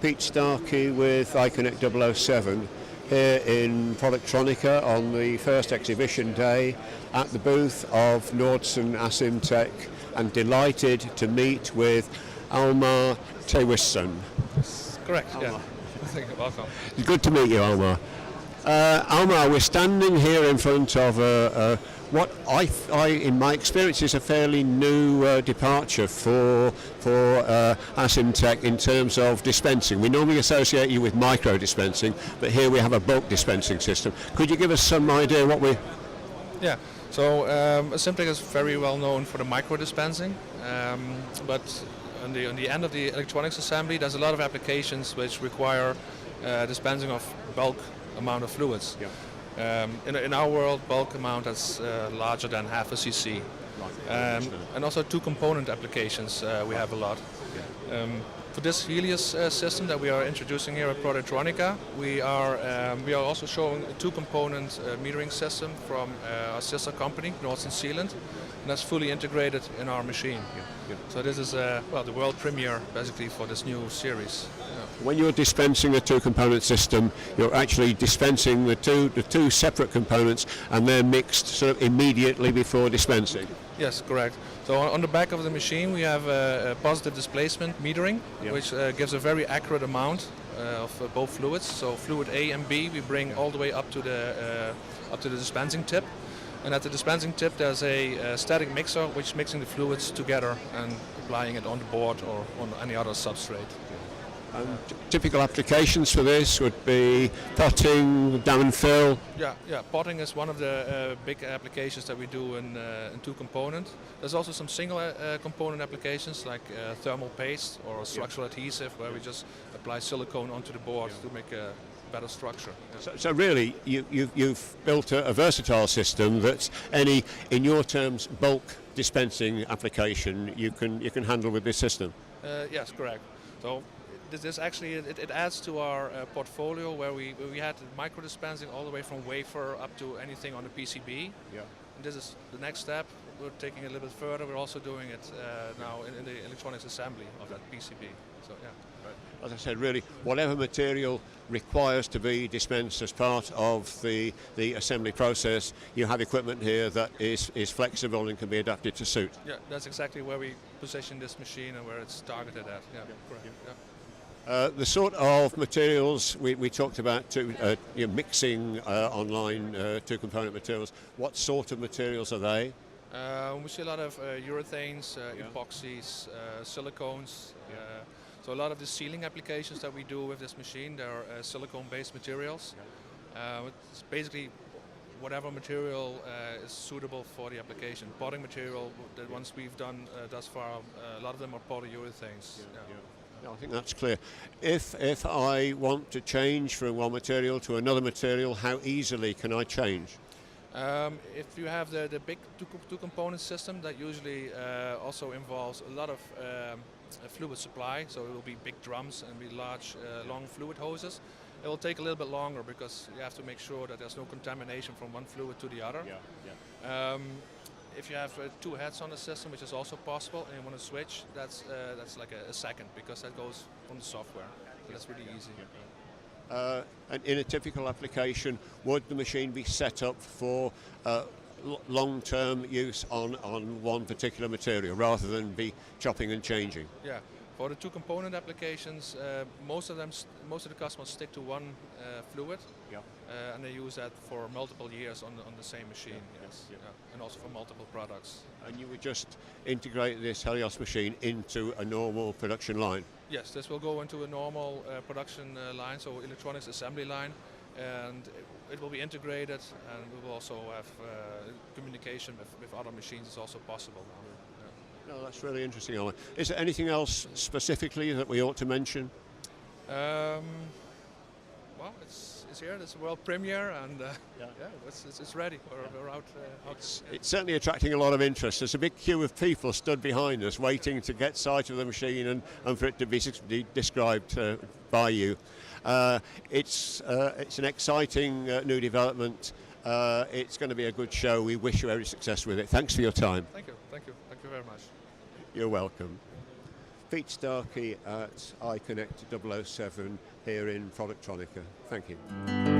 Pete Starkey with iConnect 007 here in Productronica on the first exhibition day at the booth of Nordson Asymtek, and delighted to meet with Almar Thewissen. Correct, Almar. Yeah. Thank you, welcome. It's good to meet you, Almar. Almar, we're standing here in front of what I, in my experience, is a fairly new departure for Asymtek in terms of dispensing. We normally associate you with micro dispensing, but here we have a bulk dispensing system. Could you give us some idea what we... Yeah, so Asymtek is very well known for the micro dispensing, but on the end of the electronics assembly, there's a lot of applications which require dispensing of bulk amount of fluids. Yeah. In our world, bulk amount is larger than half a cc. Right. And also two component applications we have a lot. Yeah. For this Helios system that we are introducing here at Productronica, we are also showing a two component metering system from our sister company, Nordson Asymtek, and that's fully integrated in our machine. Yeah. Yeah. So this is the world premiere basically for this new series. Yeah. When you're dispensing a two-component system, you're actually dispensing the two separate components, and they're mixed sort of immediately before dispensing. Yes, correct. So on the back of the machine we have a positive displacement metering, yep, which gives a very accurate amount of both fluids. So fluid A and B we bring all the way up to the dispensing tip. And at the dispensing tip there's a static mixer which is mixing the fluids together and applying it on the board or on any other substrate. Typical applications for this would be potting, dam and fill. Yeah. Potting is one of the big applications that we do in two component. There's also some single component applications like thermal paste or structural adhesive, where we just apply silicone onto the board to make a better structure. Yeah. So really, you've built a versatile system that's any, in your terms, bulk dispensing application you can handle with this system. Yes, correct. So this actually it adds to our portfolio where we had micro dispensing all the way from wafer up to anything on the PCB. Yeah. And this is the next step. We're taking it a little bit further. We're also doing it now in the electronics assembly of that PCB. So yeah. Right. As I said, really, whatever material requires to be dispensed as part of the assembly process, you have equipment here that is flexible and can be adapted to suit. Yeah, that's exactly where we position this machine and where it's targeted at. Yeah, correct. Yeah. The sort of materials we talked about, mixing online two-component materials. What sort of materials are they? We see a lot of urethanes, epoxies, silicones. Yeah. So a lot of the sealing applications that we do with this machine, they are silicone-based materials. Yeah. It's basically whatever material is suitable for the application. Potting material, the ones we've done thus far, a lot of them are polyurethanes. Yeah. Yeah. I think that's clear. If I want to change from one material to another material, how easily can I change? If you have the big two-component system, that usually also involves a lot of fluid supply, so it will be big drums and be large, long fluid hoses. It will take a little bit longer because you have to make sure that there's no contamination from one fluid to the other. Yeah, yeah. If you have two heads on the system, which is also possible, and you want to switch, that's like a second, because that goes from the software. So that's really easy. And in a typical application, would the machine be set up for long-term use on one particular material rather than be chopping and changing? Yeah. For the two component applications, most of the customers stick to one fluid, and they use that for multiple years on the same machine. Yes. Yeah. And also for multiple products. And you would just integrate this Helios machine into a normal production line? Yes, this will go into a normal production line, so electronics assembly line, and it will be integrated, and we will also have communication with other machines is also possible. No, that's really interesting, Almar. Is there anything else specifically that we ought to mention? Well, it's here. It's a world premiere, and it's ready. We're out. It's certainly attracting a lot of interest. There's a big queue of people stood behind us, waiting to get sight of the machine and for it to be described by you. It's an exciting new development. It's going to be a good show. We wish you every success with it. Thanks for your time. Thank you. Thank you. Thank you very much. You're welcome. Pete Starkey at iConnect 007 here in Productronica. Thank you.